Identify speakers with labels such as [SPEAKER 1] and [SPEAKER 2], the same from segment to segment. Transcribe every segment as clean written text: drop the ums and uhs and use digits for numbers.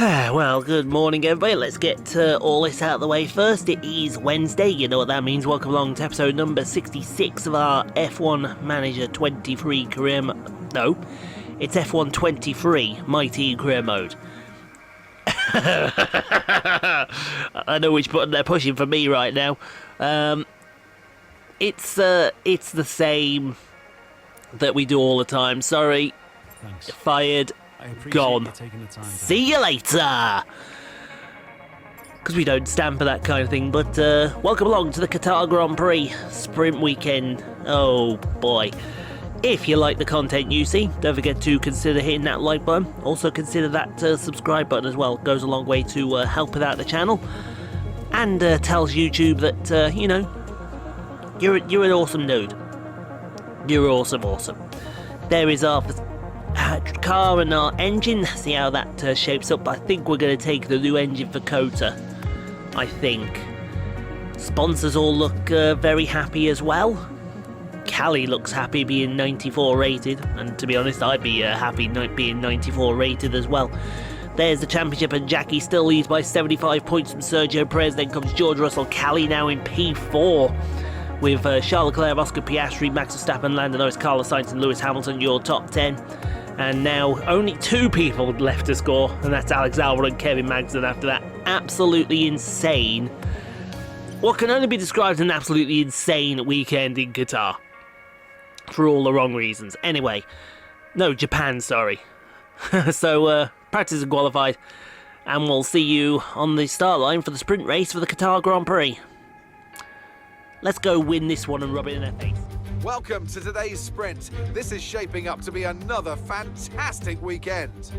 [SPEAKER 1] Well, good morning everybody. Let's get all this out of the way first. It is Wednesday, you know what that means. Welcome along to episode number 66 of our F1 Manager 23 career No, it's F1 23 My Team career mode. I know which button they're pushing for me right now. It's the same that we do all the time. Sorry.
[SPEAKER 2] Thanks.
[SPEAKER 1] Fired. Gone. See you later! Because we don't stand for that kind of thing, but welcome along to the Qatar Grand Prix sprint weekend. Oh boy. If you like the content you see, don't forget to consider hitting that like button. Also consider that subscribe button as well. It goes a long way to helping out the channel. And tells YouTube that, you know, you're an awesome dude. You're awesome. There is our car and our engine. See how that shapes up. I think we're going to take the new engine for Qatar. I think. Sponsors all look very happy as well. Callie looks happy being 94 rated, and to be honest, I'd be happy being 94 rated as well. There's the championship, and Jackie still leads by 75 points from Sergio Perez. Then comes George Russell. Callie now in P4 with Charles Leclerc, Oscar Piastri, Max Verstappen, Lando Norris, Carlos Sainz and Lewis Hamilton, your top 10. And now only two people left to score, and that's Alex Albon and Kevin Magnussen after that absolutely insane, what can only be described as an absolutely insane weekend in Qatar. For all the wrong reasons. Anyway, no, Japan, sorry. So, practice and qualified, and we'll see you on the start line for the sprint race for the Qatar Grand Prix. Let's go win this one and rub it in their face.
[SPEAKER 3] Welcome to today's sprint. This is shaping up to be another fantastic weekend.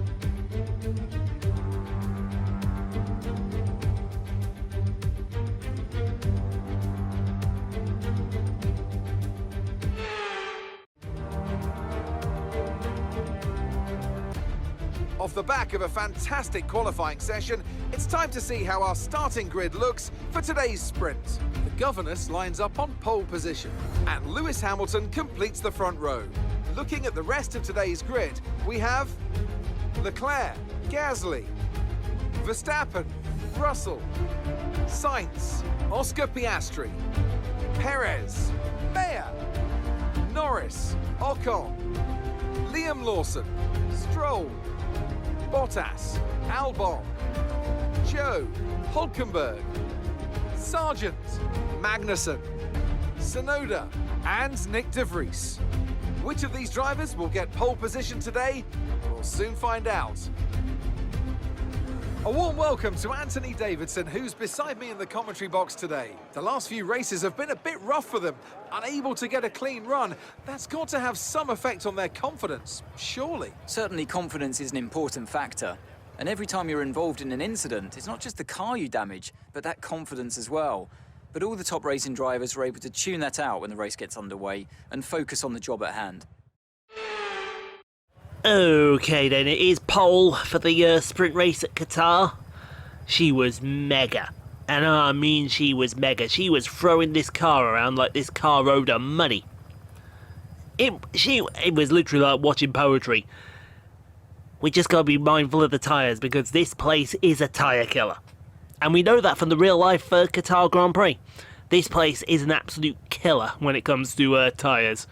[SPEAKER 3] Off the back of a fantastic qualifying session, it's time to see how our starting grid looks for today's sprint. The governess lines up on pole position, and Lewis Hamilton completes the front row. Looking at the rest of today's grid, we have Leclerc, Gasly, Verstappen, Russell, Sainz, Oscar Piastri, Perez, Mayer, Norris, Ocon, Liam Lawson, Stroll, Bottas, Albon, Joe, Hulkenberg, Sargent, Magnussen, Tsunoda and Nick de Vries. Which of these drivers will get pole position today? We'll soon find out. A warm welcome to Anthony Davidson, who's beside me in the commentary box today. The last few races have been a bit rough for them, unable to get a clean run. That's got to have some effect on their confidence, surely.
[SPEAKER 4] Certainly confidence is an important factor. And every time you're involved in an incident, it's not just the car you damage, but that confidence as well. But all the top racing drivers are able to tune that out when the race gets underway and focus on the job at hand.
[SPEAKER 1] Okay then, it is pole for the sprint race at Qatar. She was mega. And I mean she was mega. She was throwing this car around like this car owed her money. It was literally like watching poetry. We just gotta be mindful of the tyres, because this place is a tyre killer. And we know that from the real life Qatar Grand Prix. This place is an absolute killer when it comes to tyres.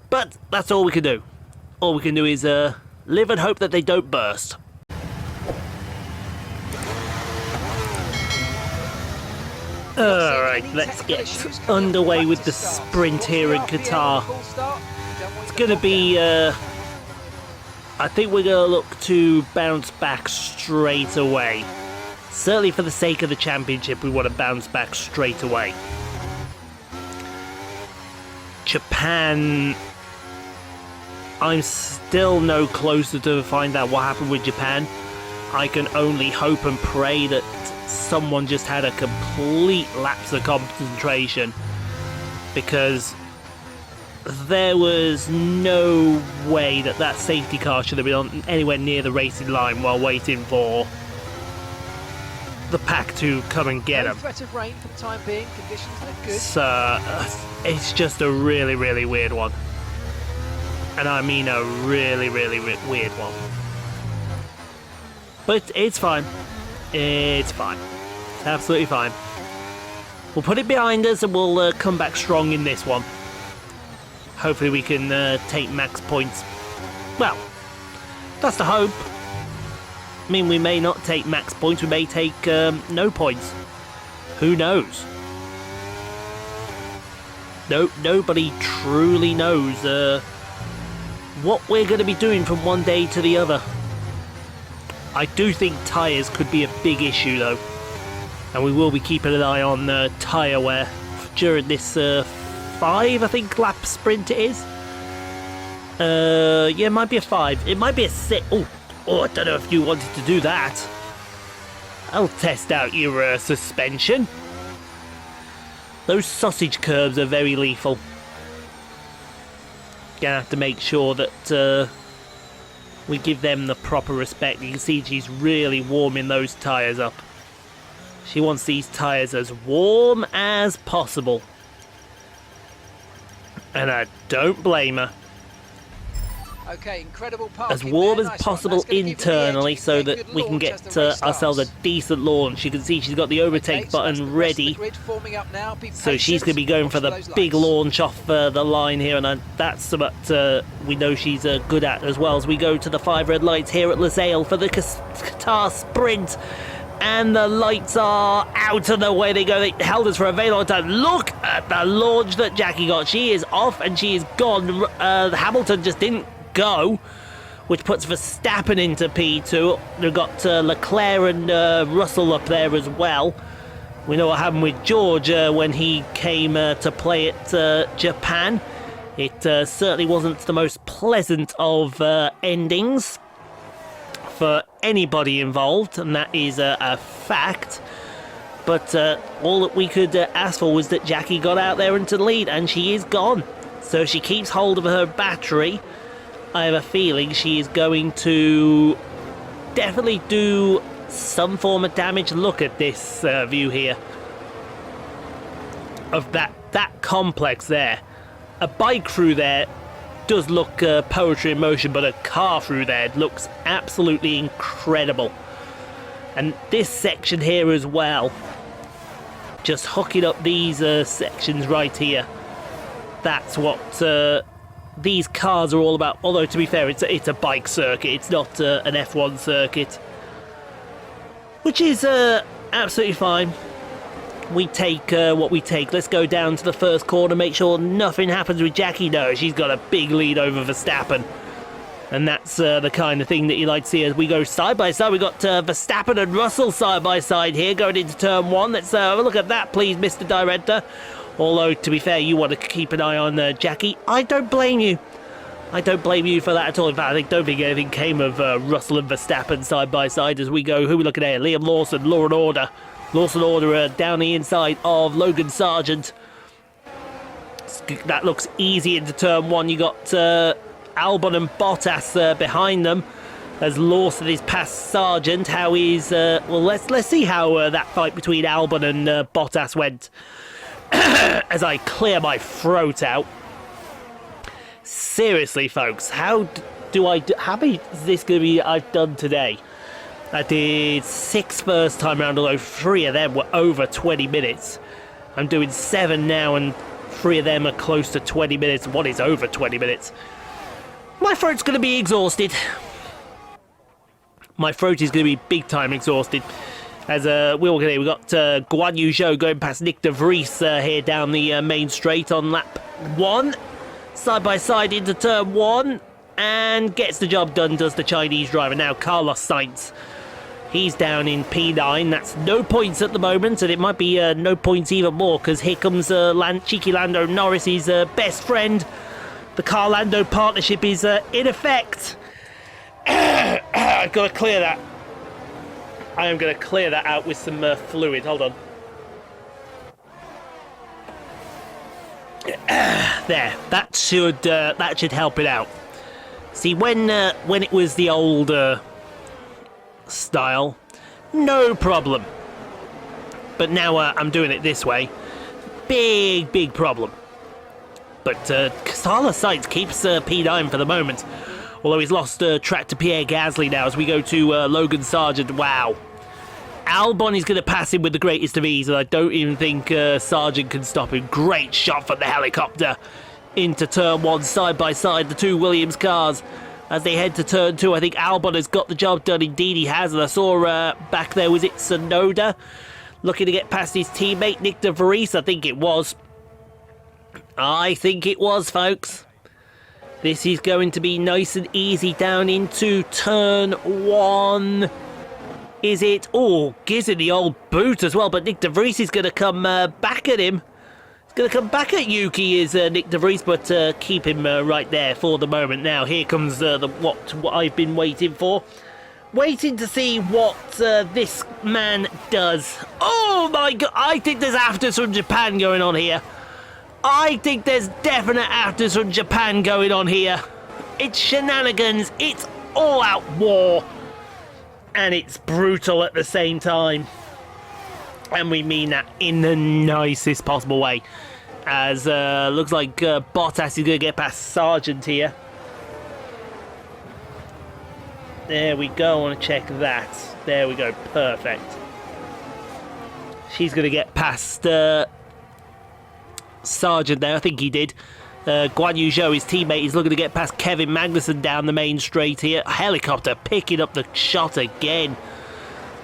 [SPEAKER 1] But that's all we can do. All we can do is live and hope that they don't burst. Alright, let's get underway with the sprint here in Qatar. It's going to be, I think we're going to look to bounce back straight away. Certainly for the sake of the championship, we want to bounce back straight away. Japan, I'm still no closer to find out what happened with Japan. I can only hope and pray that someone just had a complete lapse of concentration, because there was no way that that safety car should have been on anywhere near the racing line while waiting for the pack to come and get them.
[SPEAKER 5] Threat of rain for the time being. Conditions are good.
[SPEAKER 1] So it's just a really, really weird one. And I mean a really, really weird one. But it's fine. It's fine. It's absolutely fine. We'll put it behind us and we'll come back strong in this one. Hopefully we can take max points. Well, that's the hope. I mean, we may not take max points. We may take no points. Who knows? Nobody truly knows what we're going to be doing from one day to the other. I do think tyres could be a big issue though, and we will be keeping an eye on tyre wear during this 5, I think, lap sprint it is. Yeah, it might be a 5. It might be a 6. Oh, I don't know if you wanted to do that. I'll test out your suspension. Those sausage curbs are very lethal. Gonna have to make sure that we give them the proper respect. You can see she's really warming those tyres up. She wants these tyres as warm as possible. And I don't blame her.
[SPEAKER 5] Okay, incredible parking
[SPEAKER 1] As warm
[SPEAKER 5] there.
[SPEAKER 1] as
[SPEAKER 5] Nice
[SPEAKER 1] possible
[SPEAKER 5] one. That's gonna give you the
[SPEAKER 1] internally
[SPEAKER 5] edge.
[SPEAKER 1] so
[SPEAKER 5] Make a
[SPEAKER 1] that
[SPEAKER 5] good
[SPEAKER 1] we can
[SPEAKER 5] launch
[SPEAKER 1] get
[SPEAKER 5] as the race
[SPEAKER 1] ourselves a
[SPEAKER 5] starts.
[SPEAKER 1] decent launch. You can see she's got the overtake
[SPEAKER 5] Okay, so that's
[SPEAKER 1] button
[SPEAKER 5] the rest of the
[SPEAKER 1] ready.
[SPEAKER 5] grid forming up now. Be
[SPEAKER 1] So she's
[SPEAKER 5] patient.
[SPEAKER 1] going to be going
[SPEAKER 5] Watch
[SPEAKER 1] for the
[SPEAKER 5] those
[SPEAKER 1] big
[SPEAKER 5] lights.
[SPEAKER 1] launch off the line here, and that's what we know she's good at as well, as we go to the 5 red lights here at Losail for the Qatar sprint. And the lights are out of the way they go. They held us for a very long time. Look at the launch that Jackie got. She is off and she is gone. Hamilton just didn't go, which puts Verstappen into P2. We've got Leclerc and Russell up there as well. We know what happened with George when he came to play at Japan. It certainly wasn't the most pleasant of endings for anybody involved, and that is a fact. But all that we could ask for was that Jackie got out there into the lead, and she is gone. So if she keeps hold of her battery, I have a feeling she is going to definitely do some form of damage. Look at this view here of that complex there. A bike through there does look poetry in motion, but a car through there looks absolutely incredible. And this section here as well, just hooking up these sections right here, that's what these cars are all about. Although to be fair, it's a bike circuit, it's not an F1 circuit, which is absolutely fine. We take what we take. Let's go down to the first corner, make sure nothing happens with Jackie. No, she's got a big lead over Verstappen, and that's the kind of thing that you like to see as we go side by side. We got Verstappen and Russell side by side here going into turn 1. Let's have a look at that, please, Mr. Director. Although, to be fair, you want to keep an eye on Jackie. I don't blame you. I don't blame you for that at all. In fact, I don't think anything came of Russell and Verstappen side by side as we go. Who are we looking at? Liam Lawson, Law and Order. Lawson Order down the inside of Logan Sargent. That looks easy into turn 1. You got Albon and Bottas behind them as Lawson is past Sargent. How is well? Let's see how that fight between Albon and Bottas went. As I clear my throat out. Seriously, folks, how many is this going to be I've done today? I did 6 first time round, although 3 of them were over 20 minutes. I'm doing 7 now, and 3 of them are close to 20 minutes. 1 is over 20 minutes. My throat's going to be exhausted. My throat is going to be big time exhausted. As we've got Guan Yu Zhou going past Nick de Vries here down the main straight on lap 1. Side by side into turn 1. And gets the job done, does the Chinese driver. Now Carlos Sainz. He's down in P9. That's no points at the moment, and it might be no points even more, because here comes cheeky Lando Norris, his best friend. The Car-Lando partnership is in effect. I've got to clear that. I am going to clear that out with some fluid. Hold on. There. That should help it out. See, when it was the old style, no problem. But now I'm doing it this way. Big problem. But Carlos Sainz keeps P9 for the moment. Although he's lost track to Pierre Gasly now as we go to Logan Sargent. Wow. Albon is going to pass him with the greatest of ease, and I don't even think Sargent can stop him. Great shot from the helicopter into turn 1, side by side, the two Williams cars. As they head to turn 2, I think Albon has got the job done. Indeed he has, and I saw back there, was it Tsunoda? Looking to get past his teammate, Nick de Vries, I think it was. I think it was, folks. This is going to be nice and easy down into turn 1. Is it? Oh, gives it the old boot as well, but Nick de Vries is going to come back at him. He's going to come back at Yuki, is Nick de Vries, but keep him right there for the moment. Now, here comes what I've been waiting for. Waiting to see what this man does. Oh my god, I think there's afters from Japan going on here. I think there's definite afters from Japan going on here. It's shenanigans, it's all-out war. And it's brutal at the same time. And we mean that in the nicest possible way. As looks like Bottas is going to get past Sargent here. There we go, I want to check that. There we go, perfect. She's going to get past Sargent there, I think he did. Guan Yu Zhou, his teammate, is looking to get past Kevin Magnussen down the main straight here. Helicopter picking up the shot again.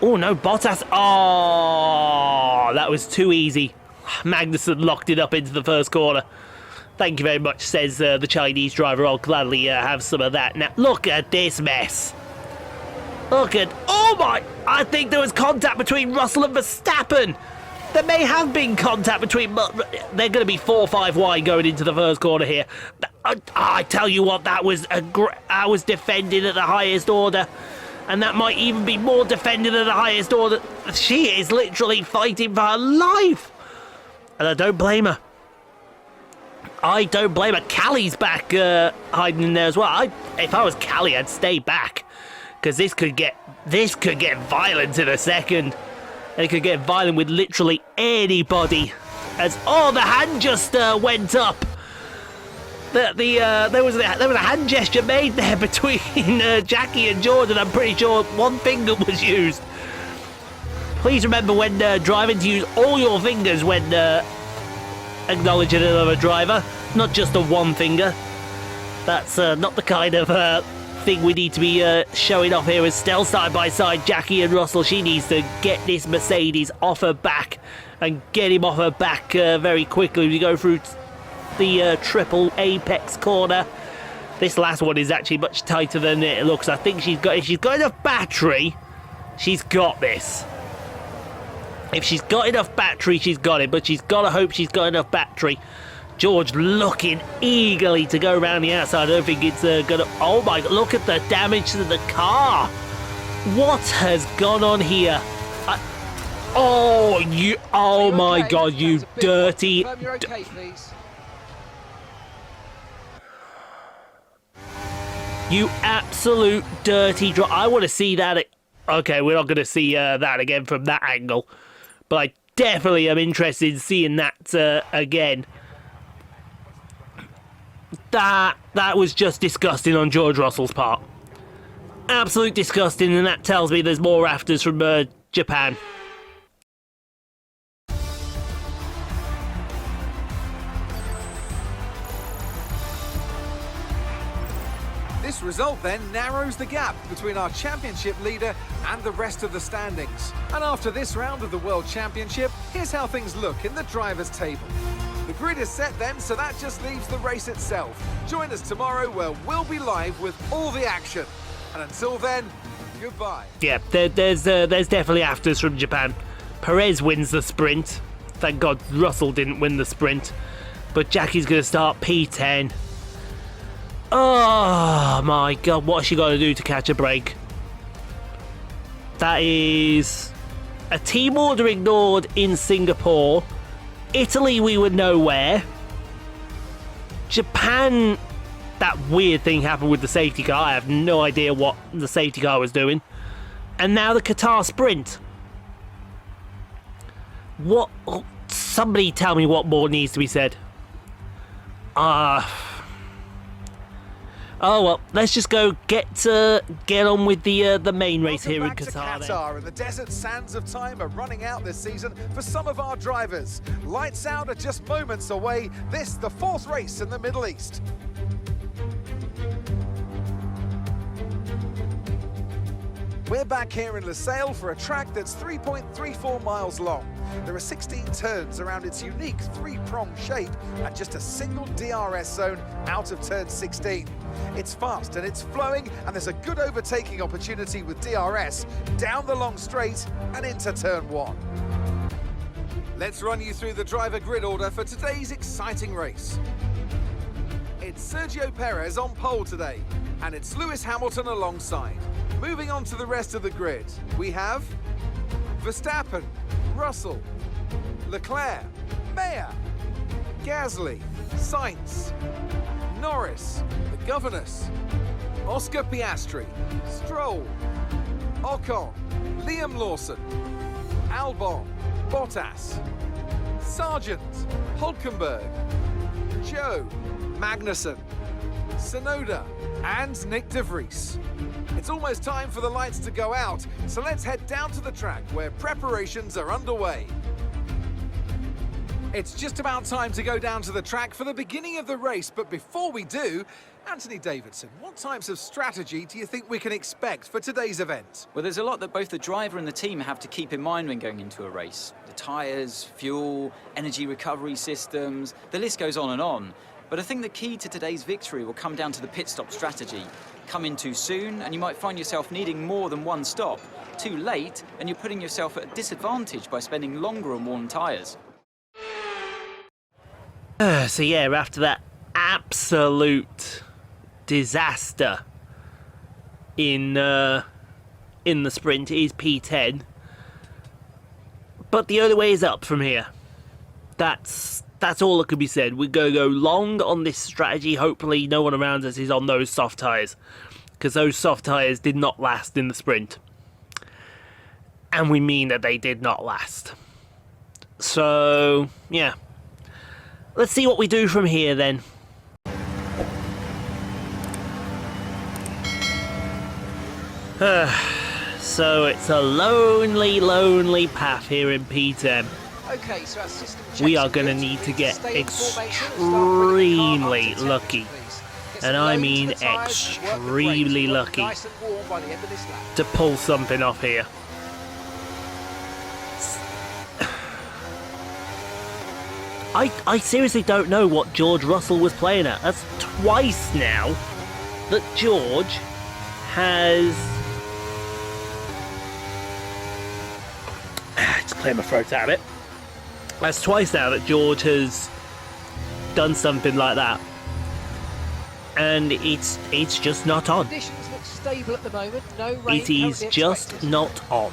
[SPEAKER 1] Oh no, Bottas. Oh, that was too easy. Magnussen locked it up into the first corner. Thank you very much, says the Chinese driver. I'll gladly have some of that. Now, look at this mess. Look at... Oh my... I think there was contact between Russell and Verstappen. There may have been contact between... They're going to be 4-5 wide going into the first corner here. I tell you what, that was defended at the highest order. And that might even be more defended at the highest order. She is literally fighting for her life. And I don't blame her. I don't blame her. Callie's back hiding in there as well. If I was Callie, I'd stay back. Because this could get violent in a second. And it could get violent with literally anybody. As the hand just went up. There was a hand gesture made there between Jackie and Jordan. I'm pretty sure one finger was used. Please remember when driving to use all your fingers when acknowledging another driver, not just the one finger. That's not the kind of thing we need to be showing off here. As still side by side, Jackie and Russell. She needs to get this Mercedes off her back and get him off her back very quickly. We go through the triple apex corner. This last one is actually much tighter than it looks. I think if she's got enough battery, she's got this. If she's got enough battery, she's got it. But she's got to hope she's got enough battery. George looking eagerly to go around the outside. I don't think it's going to... Oh my God, look at the damage to the car. What has gone on here? Oh my
[SPEAKER 5] okay?
[SPEAKER 1] God, you dirty...
[SPEAKER 5] Confirm you're okay, please.
[SPEAKER 1] You absolute dirty drop. I want to see that. Okay, we're not going to see that again from that angle. But I definitely am interested in seeing that again. That was just disgusting on George Russell's part. Absolute disgusting, and that tells me there's more afters from Japan.
[SPEAKER 3] This result then narrows the gap between our championship leader and the rest of the standings. And after this round of the World Championship, here's how things look in the drivers' table. The grid is set then, so that just leaves the race itself. Join us tomorrow where we'll be live with all the action. And until then, goodbye.
[SPEAKER 1] Yeah, there's definitely afters from Japan. Perez wins the sprint. Thank God Russell didn't win the sprint. But Jackie's going to start P10. Oh my God, what's she got to do to catch a break? That is a team order ignored in Singapore. Italy, we were nowhere. Japan, that weird thing happened with the safety car. I have no idea what the safety car was doing. And now the Qatar sprint. What? Somebody tell me what more needs to be said. Oh well, let's just go get on with the main race here in
[SPEAKER 3] Welcome
[SPEAKER 1] Qatar.
[SPEAKER 3] back to Qatar, and the desert sands of time are running out this season for some of our drivers. Lights out are just moments away. This, the 4th race in the Middle East. We're back here in Losail for a track that's 3.34 miles long. There are 16 turns around its unique 3-prong shape and just a single DRS zone out of turn 16. It's fast and it's flowing, and there's a good overtaking opportunity with DRS down the long straight and into turn 1. Let's run you through the driver grid order for today's exciting race. It's Sergio Perez on pole today, and it's Lewis Hamilton alongside. Moving on to the rest of the grid, we have Verstappen, Russell, Leclerc, Mayer, Gasly, Sainz, Norris, the Governess, Oscar Piastri, Stroll, Ocon, Liam Lawson, Albon, Bottas, Sargent, Hulkenberg, Joe, Magnussen, Tsunoda, and Nick de Vries. It's almost time for the lights to go out, so let's head down to the track where preparations are underway. It's just about time to go down to the track for the beginning of the race, but before we do, Anthony Davidson, what types of strategy do you think we can expect for today's event?
[SPEAKER 4] Well, there's a lot that both the driver and the team have to keep in mind when going into a race. The tyres, fuel, energy recovery systems, the list goes on and on. But I think the key to today's victory will come down to the pit stop strategy. Come in too soon and you might find yourself needing more than one stop. Too late and you're putting yourself at a disadvantage by spending longer on worn tyres.
[SPEAKER 1] So yeah, after that absolute disaster in the sprint, it is P10. But the only way is up from here. That's all that could be said. We're going to go long on this strategy. Hopefully no one around us is on those soft tyres, because those soft tyres did not last in the sprint. And we mean that they did not last. So, yeah. Let's see what we do from here then. So it's a lonely, lonely path here in P10.
[SPEAKER 5] Okay, so our system checks
[SPEAKER 1] We are going to need to get extremely lucky. And I mean extremely lucky to pull something off here. I seriously don't know what George Russell was playing at. That's twice now that George has... Just clear my throat out of it. That's twice now that George has done something like that. And it's just not on.
[SPEAKER 5] Conditions look stable at the moment. No rain
[SPEAKER 1] It is
[SPEAKER 5] currently
[SPEAKER 1] just
[SPEAKER 5] expected.
[SPEAKER 1] not on.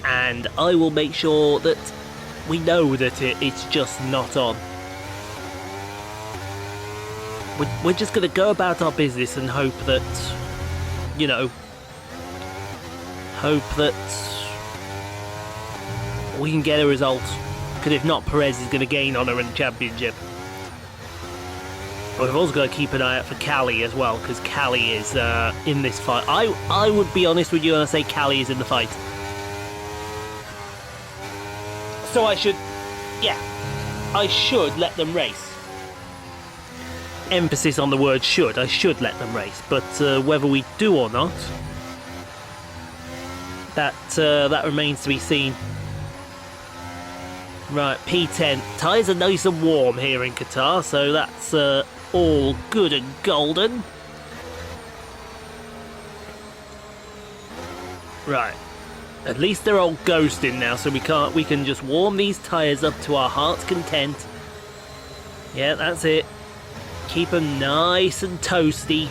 [SPEAKER 1] And I will make sure that we know that it's just not on. We're just going to go about our business and hope that, you know, hope that we can get a result. Because if not, Perez is going to gain honour in the championship. But we've also got to keep an eye out for Callie as well, because Callie is in this fight. I would be honest with you and I say Callie is in the fight. So I should let them race. Emphasis on the word should. I should let them race, but whether we do or not, that remains to be seen. Right, P10. Tyres are nice and warm here in Qatar, so that's all good and golden. Right. At least they're all ghosting now, so we can just warm these tyres up to our heart's content. Yeah, that's it. Keep them nice and toasty.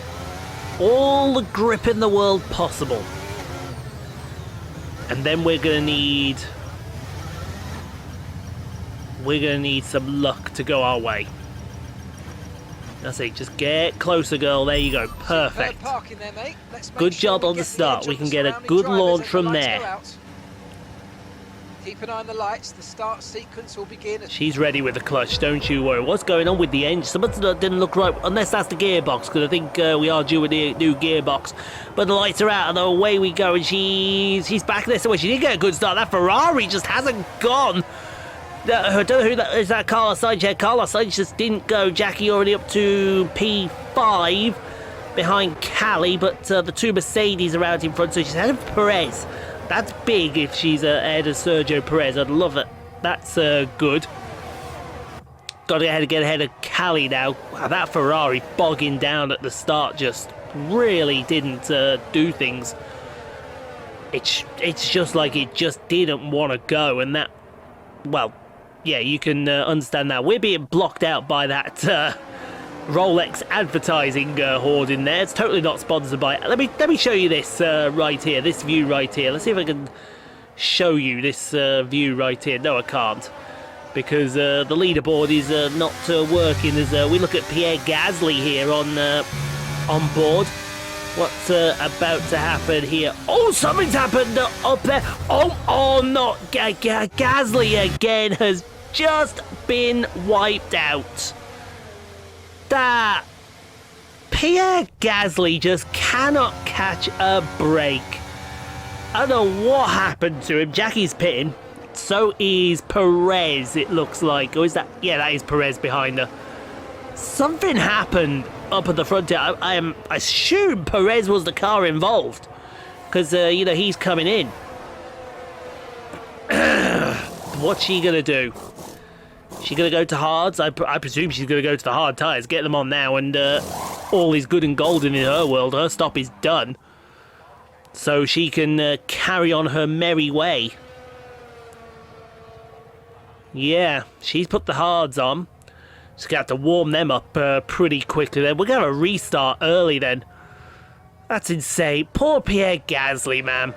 [SPEAKER 1] All the grip in the world possible. And then we're gonna need some luck to go our way. That's it, just get closer, girl. There you go, perfect.
[SPEAKER 5] There, mate. Let's make
[SPEAKER 1] Good
[SPEAKER 5] sure
[SPEAKER 1] job
[SPEAKER 5] we
[SPEAKER 1] on the
[SPEAKER 5] get
[SPEAKER 1] start.
[SPEAKER 5] edge
[SPEAKER 1] We
[SPEAKER 5] of
[SPEAKER 1] can
[SPEAKER 5] the
[SPEAKER 1] get a
[SPEAKER 5] surrounding
[SPEAKER 1] good
[SPEAKER 5] drivers
[SPEAKER 1] launch
[SPEAKER 5] as the
[SPEAKER 1] from
[SPEAKER 5] lights
[SPEAKER 1] there.
[SPEAKER 5] go out. Keep an eye on the lights. The start sequence will begin.
[SPEAKER 1] She's ready with the clutch, don't you worry. What's going on with the engine? Something that didn't look right, unless that's the gearbox, because I think we are due a new gearbox. But the lights are out, and away we go, and she's back there somewhere. She did get a good start. That Ferrari just hasn't gone. I don't know who that is. That Carlos Sainz. Yeah, Carlos Sainz just didn't go. Jackie already up to P5 behind Callie, but the two Mercedes are out in front, so she's ahead of Perez. That's big if she's ahead of Sergio Perez. I'd love it. That's good. Got to get ahead of Callie now. Wow, that Ferrari bogging down at the start just really didn't do things. It's just like it just didn't want to go, and that, well, yeah, you can understand that. We're being blocked out by that Rolex advertising horde in there. It's totally not sponsored by it. Let me show you this right here, this view right here. Let's see if I can show you this view right here. No, I can't, because the leaderboard is not working as we look at Pierre Gasly here on board. What's about to happen here? Oh, something's happened up there. Oh, not Gasly again has just been wiped out. That Pierre Gasly just cannot catch a break. I don't know what happened to him. Jackie's pitting. So is Perez, it looks like. Or is that? Yeah, that is Perez behind her. Something happened up at the front here. I assume Perez was the car involved, because you know, he's coming in. What's she gonna do? She gonna go to hards? I presume she's gonna go to the hard tyres, get them on now, and all is good and golden in her world. Her stop is done, so she can carry on her merry way. Yeah, she's put the hards on. She's gonna have to warm them up pretty quickly then. We're gonna have a restart early then. That's insane. Poor Pierre Gasly, man.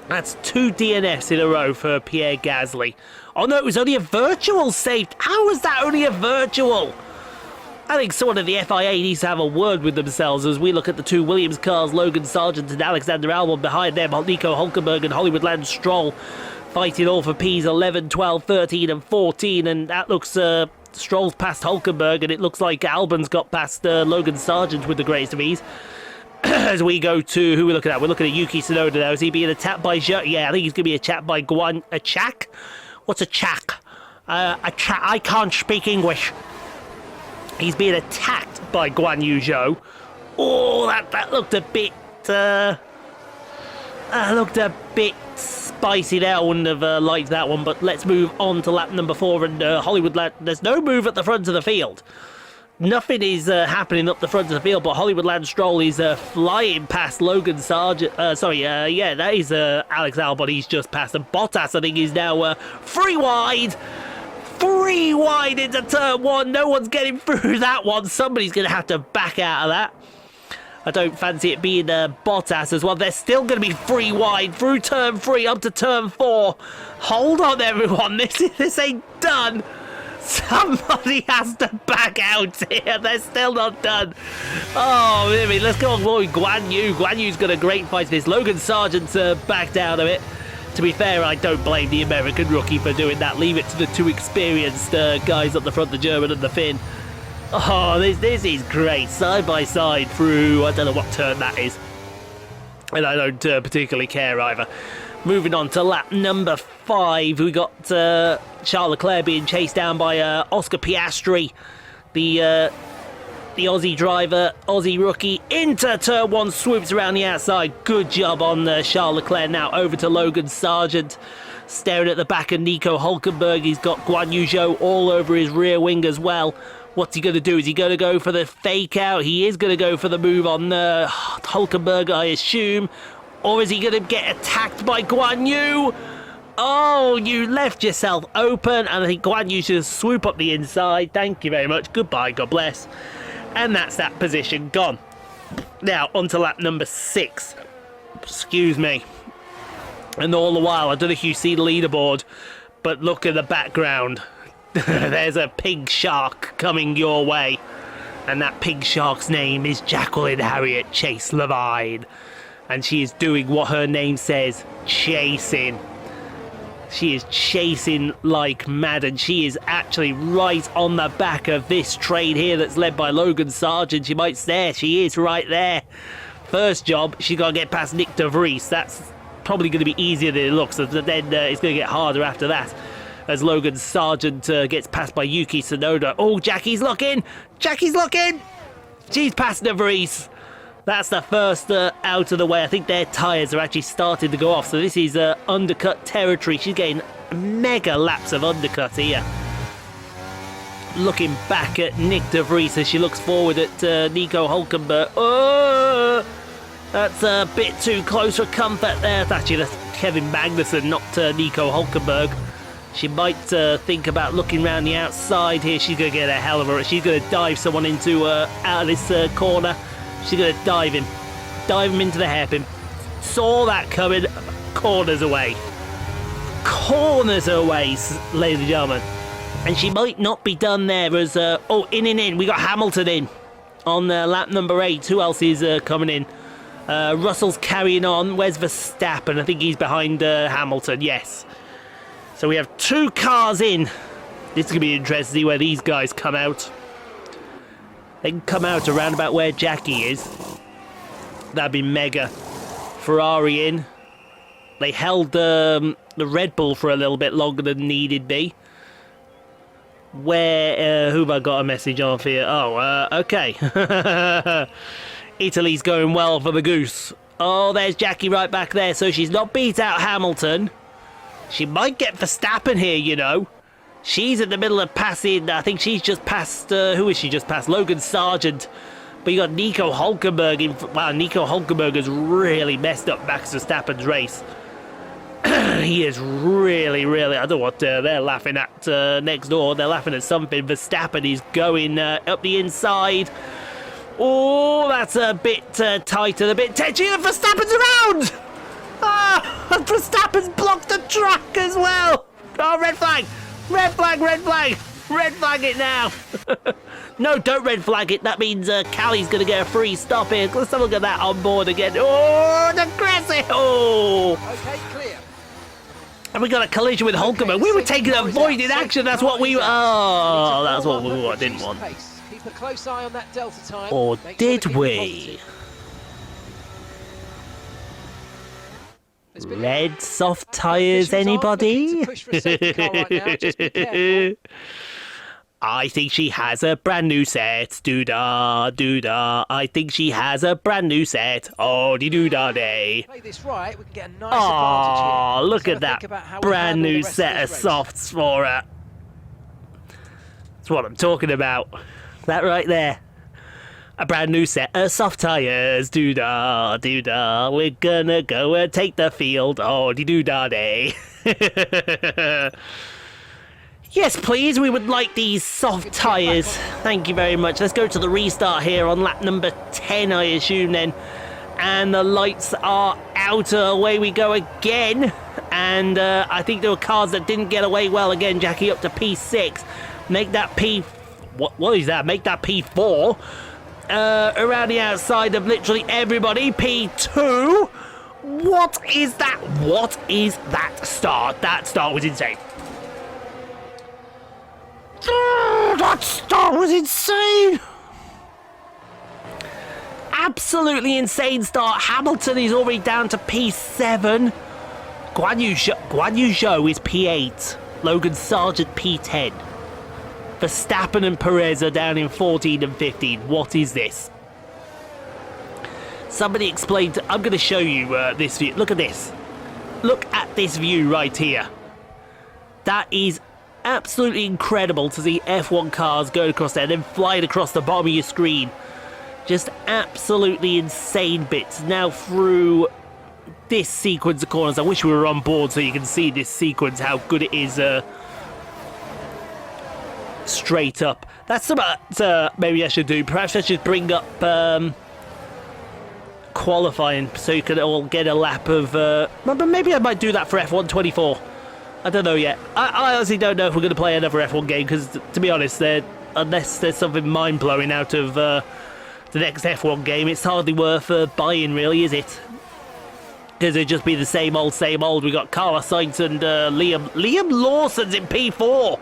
[SPEAKER 1] That's 2 DNFs in a row for Pierre Gasly. Oh no, it was only a virtual safety. How was that only a virtual? I think someone at the FIA needs to have a word with themselves as we look at the two Williams cars, Logan Sargent and Alexander Albon behind them, Nico Hulkenberg and Hollywood Lance Stroll fighting all for P's 11, 12, 13 and 14, and that looks, Stroll's past Hulkenberg, and it looks like Albon's got past Logan Sargent with the greatest of ease. As we go to, who are we looking at? We're looking at Yuki Tsunoda now. Is he being attacked by Yeah, I think he's going to be attacked by a Chak? What's a Chak? I can't speak English. He's being attacked by Guan Yu Zhou. Oh, that looked a bit... looked a bit spicy there. I wouldn't have liked that one, but let's move on to lap number 4, and Hollywood Land. There's no move at the front of the field. Nothing is happening up the front of the field, but Hollywood Land Stroll is flying past Logan Sargent. Yeah, that is Alex Albon. He's just passed. And Bottas, I think, is now free wide. Free wide into turn 1. No one's getting through that one. Somebody's going to have to back out of that. I don't fancy it being Bottas as well. They're still going to be free wide through turn 3 up to turn 4. Hold on, everyone. This ain't done. Somebody has to back out here. They're still not done. Oh, I mean, let's go on with Guan Yu. Guan Yu's got a great fight for this. Logan Sargent's backed out of it. To be fair, I don't blame the American rookie for doing that. Leave it to the two experienced guys up the front, the German and the Finn. Oh, this is great. Side by side through, I don't know what turn that is. And I don't particularly care either. Moving on to lap number 5, we got Charles Leclerc being chased down by Oscar Piastri, the Aussie driver, Aussie rookie, into turn 1, swoops around the outside. Good job on Charles Leclerc. Now over to Logan Sargent, staring at the back of Nico Hulkenberg. He's got Guan Yu Zhou all over his rear wing as well. What's he going to do? Is he going to go for the fake out? He is going to go for the move on Hulkenberg, I assume. Or is he going to get attacked by Guan Yu? Oh, you left yourself open. And I think Guan Yu should swoop up the inside. Thank you very much. Goodbye. God bless. And that's that position gone. Now, on to lap number 6. Excuse me. And all the while, I don't know if you see the leaderboard, but look at the background. There's a pig shark coming your way. And that pig shark's name is Jacqueline Harriet Chase-Levin. And she is doing what her name says, chasing. She is chasing like mad, and she is actually right on the back of this train here that's led by Logan Sargent. You might stare, she is right there. First job, she's got to get past Nick de Vries. That's probably going to be easier than it looks, but then it's going to get harder after that, as Logan Sargent gets passed by Yuki Tsunoda. Oh, Jackie's looking! Jackie's looking! She's past de Vries. That's the first out of the way. I think their tyres are actually starting to go off, so this is undercut territory. She's getting mega laps of undercut here. Looking back at Nick de Vries as she looks forward at Nico Hulkenberg. Oh, that's a bit too close for comfort there. Actually, that's Kevin Magnussen, not Nico Hulkenberg. She might think about looking around the outside here. She's going to get a hell of a... She's going to dive someone into out of this corner. She's going to dive him into the hairpin. Saw that coming. Corners away, ladies and gentlemen. And she might not be done there as in. We got Hamilton in on lap number 8. Who else is coming in? Russell's carrying on. Where's Verstappen? I think he's behind Hamilton. Yes. So we have 2 cars in. This is going to be interesting to see where these guys come out. They can come out around about where Jackie is. That'd be mega. Ferrari in. They held the Red Bull for a little bit longer than needed be. Where, who have I got a message off here? Oh, okay. Italy's going well for the Goose. Oh, there's Jackie right back there. So she's not beat out Hamilton. She might get Verstappen here, you know. She's in the middle of passing. I think she's just passed. Who is she just passed? Logan Sargent. But you got Nico Hulkenberg in. Wow, Nico Hulkenberg has really messed up Max Verstappen's race. He is really. I don't know what they're laughing at next door. They're laughing at something. Verstappen is going up the inside. Oh, that's a bit tight and a bit touchy. And Verstappen's around. Ah, and Verstappen's blocked the track as well. Oh, red flag. Red flag, red flag. Red flag it now. No, don't red flag it. That means Callie's going to get a free stop here. Let's have a look at that on board again. Oh, the aggressive. Oh.
[SPEAKER 5] Okay, clear.
[SPEAKER 1] And we got a collision with Hulkenberg. We were taking avoided action. That's what we... Oh, that's what we didn't want.
[SPEAKER 5] Keep a close eye on that delta time.
[SPEAKER 1] Or did we? Red soft tyres, anybody? I think she has a brand new set. Doodah. I think she has a brand new set. Oh, doodah day.
[SPEAKER 5] Play this right, we can get a nice advantage here.
[SPEAKER 1] Oh, look at that brand new set of softs for her. That's what I'm talking about. That right there. A brand new set of soft tyres. Doodah. We're gonna go and take the field. Oh, doodah day. Yes, please. We would like these soft tyres. Thank you very much. Let's go to the restart here on lap number 10, I assume, then. And the lights are out. Away we go again. And I think there were cars that didn't get away well again, Jackie, up to P6. Make that P... What is that? Make that P4. Around the outside of literally everybody. P2. What is that? What is that start? That start was insane. Oh, that start was insane. Absolutely insane start. Hamilton is already down to P7. Guan Yu Zhou is P8. Logan Sargent P10. Verstappen and Perez are down in 14 and 15. What is this? Somebody explained... I'm going to show you this view. Look at this. Look at this view right here. That is absolutely incredible to see F1 cars going across there and then flying across the bottom of your screen. Just absolutely insane bits. Now through this sequence of corners. I wish we were on board so you can see this sequence, how good it is straight up. That's about maybe I should do. Perhaps I should bring up qualifying so you can all get a lap of maybe I might do that for F1 24. I don't know yet. I honestly don't know if we're going to play another F1 game because, to be honest, unless there's something mind-blowing out of the next F1 game, it's hardly worth buying, really, is it? Because it'd just be the same old, same old. We got Carlos Sainz and Liam Lawson's in P4.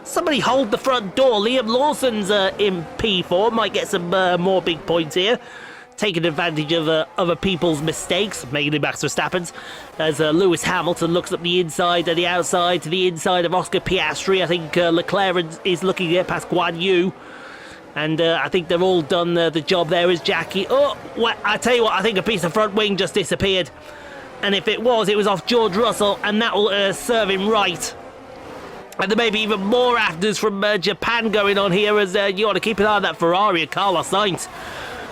[SPEAKER 1] Somebody hold the front door. Liam Lawson's in P4. Might get some more big points here. Taking advantage of other people's mistakes, mainly Max Verstappen's, as Lewis Hamilton looks up the inside and the outside to the inside of Oscar Piastri. I think Leclerc is looking to get past Guan Yu. And I think they've all done the job there as Jackie. Oh, well, I tell you what, I think a piece of front wing just disappeared. And if it was off George Russell, and that will serve him right. And there may be even more afters from Japan going on here, as you want to keep an eye on that Ferrari of Carlos Sainz.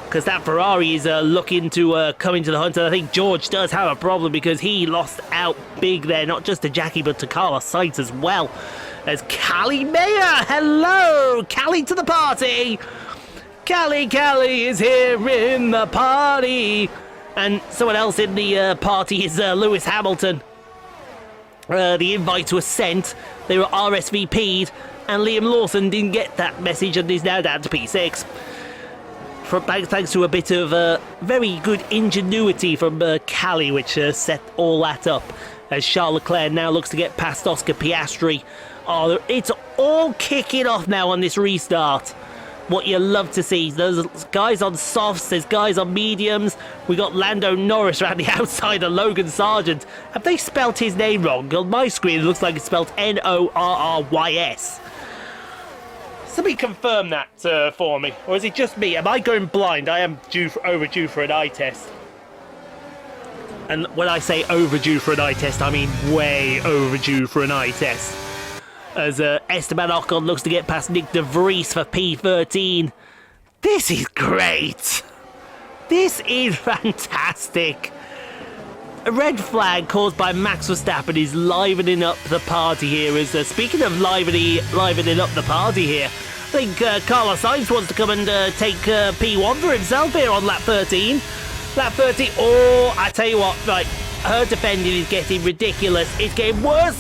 [SPEAKER 1] Because that Ferrari is looking to come into the hunt. And I think George does have a problem because he lost out big there, not just to Jackie, but to Carlos Sainz as well. As Callie Mayer, hello! Callie to the party! Callie is here in the party! And someone else in the party is Lewis Hamilton. The invites were sent, they were RSVP'd, and Liam Lawson didn't get that message and is now down to P6. Thanks to a bit of very good ingenuity from Callie, which set all that up. As Charles Leclerc now looks to get past Oscar Piastri. Oh, it's all kicking off now on this restart. What you love to see. There's guys on softs, there's guys on mediums. We got Lando Norris around the outside of Logan Sargent. Have they spelt his name wrong? On my screen it looks like it's spelled Norrys. Somebody confirm that for me. Or is it just me? Am I going blind? I am overdue for an eye test. And when I say overdue for an eye test, I mean way overdue for an eye test. As Esteban Ocon looks to get past Nick De Vries for P13. This is great. This is fantastic. A red flag caused by Max Verstappen is livening up the party here. Speaking of livening up the party here, I think Carlos Sainz wants to come and take P1 for himself here on lap 13. Lap 13, oh, I tell you what, right, her defending is getting ridiculous. It's getting worse,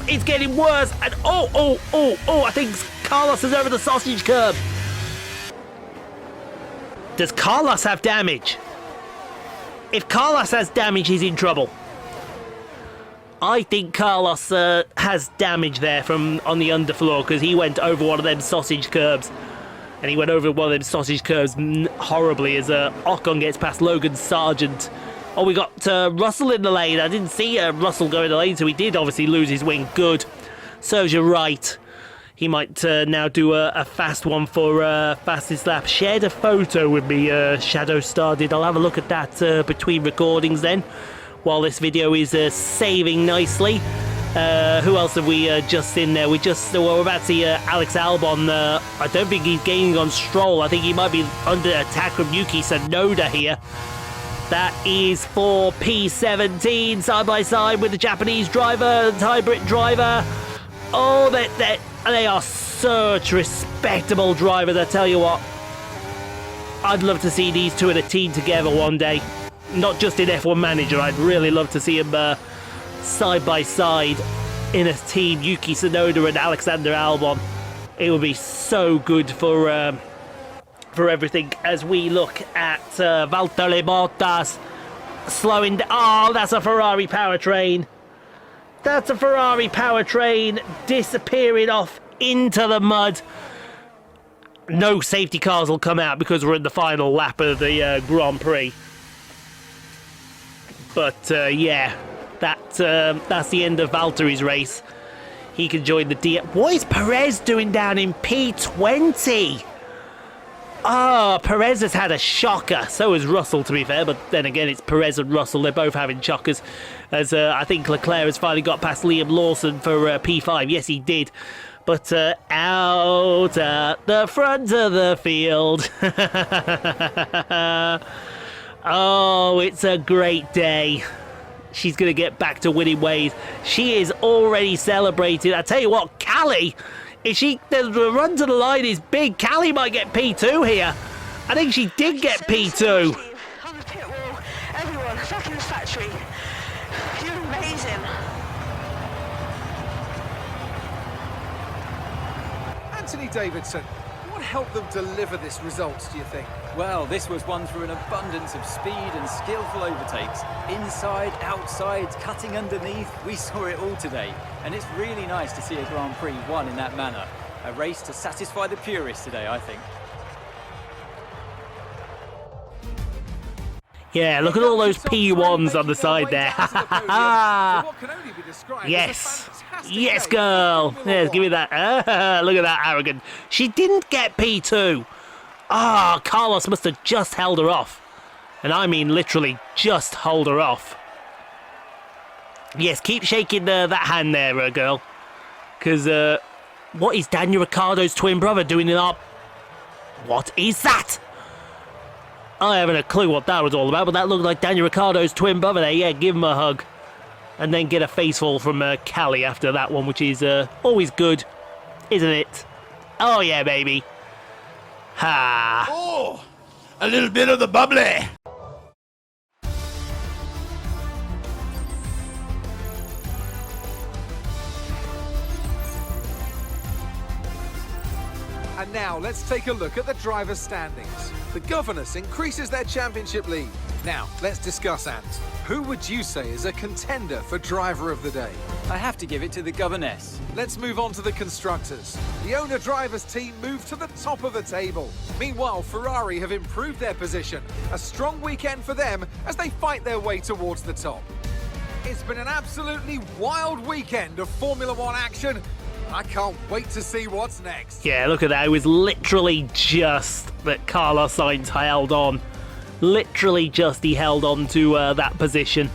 [SPEAKER 1] and I think Carlos is over the sausage curb. Does Carlos have damage? If Carlos has damage, he's in trouble. I think Carlos has damage there from on the underfloor because he went over one of them sausage curbs. And he went over one of them sausage curves horribly as Ocon gets past Logan Sargent. Oh, we got Russell in the lane. I didn't see Russell go in the lane, so he did obviously lose his wing. Good. Serves you right. He might now do a fast one for fastest lap. Shared a photo with me, Shadow Star did. I'll have a look at that between recordings then, while this video is saving nicely. Who else have we just seen there? We're about to see Alex Albon. I don't think he's gaining on Stroll. I think he might be under attack from Yuki Tsunoda here. That is for P17, side by side with the Japanese driver, the Thai Brit driver. Oh, they are such respectable drivers, I tell you what. I'd love to see these two in a team together one day. Not just in F1 Manager, I'd really love to see them side by side in a team, Yuki Tsunoda and Alexander Albon. It would be so good for everything as we look at Valtteri Bottas slowing down. Oh, that's a Ferrari powertrain. That's a Ferrari powertrain disappearing off into the mud. No safety cars will come out because we're in the final lap of the Grand Prix. But yeah, that's the end of Valtteri's race. He can join the D. What is Perez doing down in P20? Oh, Perez has had a shocker. So has Russell, to be fair. But then again, it's Perez and Russell. They're both having shockers. As I think Leclerc has finally got past Liam Lawson for P5. Yes, he did. But out at the front of the field. Oh, it's a great day. She's going to get back to winning ways. She is already celebrating. I tell you what, Callie, the run to the line is big. Callie might get P2 here. I think she did get P2.
[SPEAKER 2] On the pit wall, everyone, back in the factory. You're amazing.
[SPEAKER 3] Anthony Davidson, What helped them deliver this result, do you think?
[SPEAKER 4] Well, this was won through an abundance of speed and skillful overtakes. Inside, outside, cutting underneath, we saw it all today. And it's really nice to see a Grand Prix won in that manner. A race to satisfy the purists today, I think.
[SPEAKER 1] Yeah, look at all those P1s on the side there. Yes. Yes, girl. Yes, give me that. Look at that arrogant. She didn't get P2. Ah, Carlos must have just held her off. And I mean literally just hold her off. Yes, keep shaking that hand there, girl. Because, what is Daniel Ricciardo's twin brother doing in our... What is that? I haven't a clue what that was all about, but that looked like Daniel Ricciardo's twin brother there. Yeah, give him a hug. And then get a faceful from Callie after that one, which is always good, isn't it? Oh, yeah, baby. Ha!
[SPEAKER 6] Oh, a little bit of the bubbly.
[SPEAKER 3] And now let's take a look at the drivers' standings. The Governess increases their championship lead. Now, let's discuss, Ant. Who would you say is a contender for driver of the day?
[SPEAKER 4] I have to give it to the Governess.
[SPEAKER 3] Let's move on to the constructors. The owner-drivers team moved to the top of the table. Meanwhile, Ferrari have improved their position. A strong weekend for them as they fight their way towards the top. It's been an absolutely wild weekend of Formula One action. I can't wait to see what's next.
[SPEAKER 1] Yeah, look at that. It was literally just that Carlos Sainz held on. Literally just he held on to that position.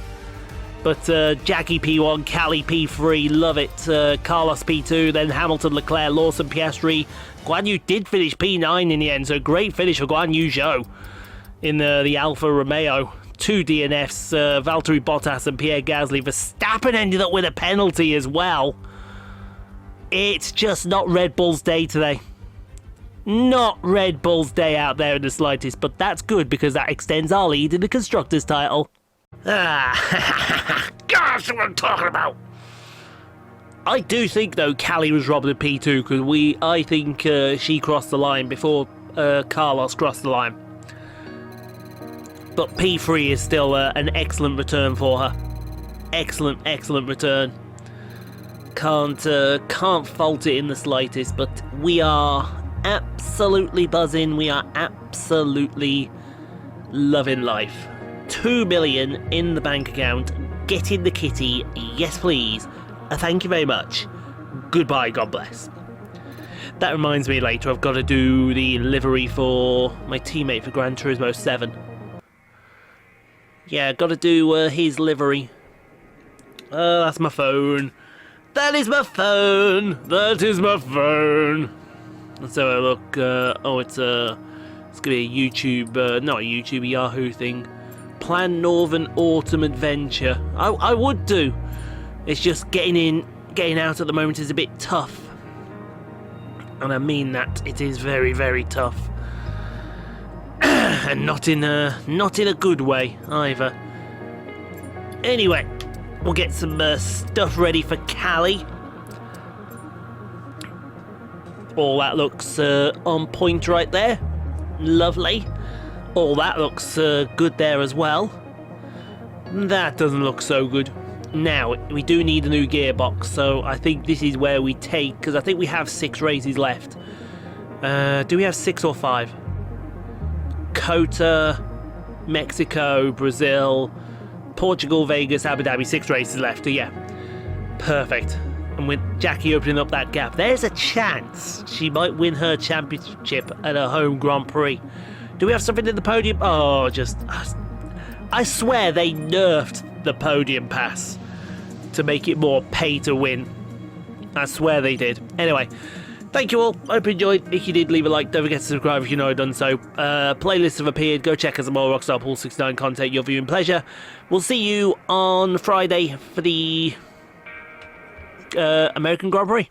[SPEAKER 1] But Jackie P1, Callie P3, love it. Carlos P2, then Hamilton, Leclerc, Lawson, Piastri. Guan Yu did finish P9 in the end, so great finish for Guan Yu Zhou in the Alfa Romeo. 2 DNFs, Valtteri Bottas and Pierre Gasly. Verstappen ended up with a penalty as well. It's just not Red Bull's day today. Not Red Bull's day out there in the slightest, but that's good because that extends our lead in the Constructors' title. Ah, gosh, what I'm talking about. I do think, though, Callie was robbed of P2 because I think she crossed the line before Carlos crossed the line. But P3 is still an excellent return for her. Excellent, excellent return. Can't fault it in the slightest, but we are absolutely buzzing. We are absolutely loving life. 2 million in the bank account. Get in the kitty. Yes, please. Thank you very much. Goodbye. God bless. That reminds me, later I've got to do the livery for my teammate for Gran Turismo 7. Yeah, got to do his livery. That's my phone. That is my phone. That is my phone. Let's have a look. It's gonna be a YouTube, not a YouTube, a Yahoo thing. Plan Northern Autumn Adventure. I would do. It's just getting out at the moment is a bit tough, and I mean that it is very, very tough, and not in a good way either. Anyway. We'll get some stuff ready for Callie. All that looks on point right there. Lovely. All that looks good there as well. That doesn't look so good. Now, we do need a new gearbox, so I think this is where we take... Because I think we have 6 races left. Do we have 6 or 5? Qatar, Mexico, Brazil... Portugal, Vegas, Abu Dhabi, 6 races left. Yeah, perfect. And with Jackie opening up that gap, there's a chance she might win her championship at her home Grand Prix. Do we have something in the podium? Oh, I swear they nerfed the podium pass to make it more pay to win. I swear they did. Anyway, thank you all. I hope you enjoyed. If you did, leave a like. Don't forget to subscribe if you know I've done so. Playlists have appeared. Go check out some more Rockstar Pool 69 content. Your viewing pleasure. We'll see you on Friday for the American Grand Prix.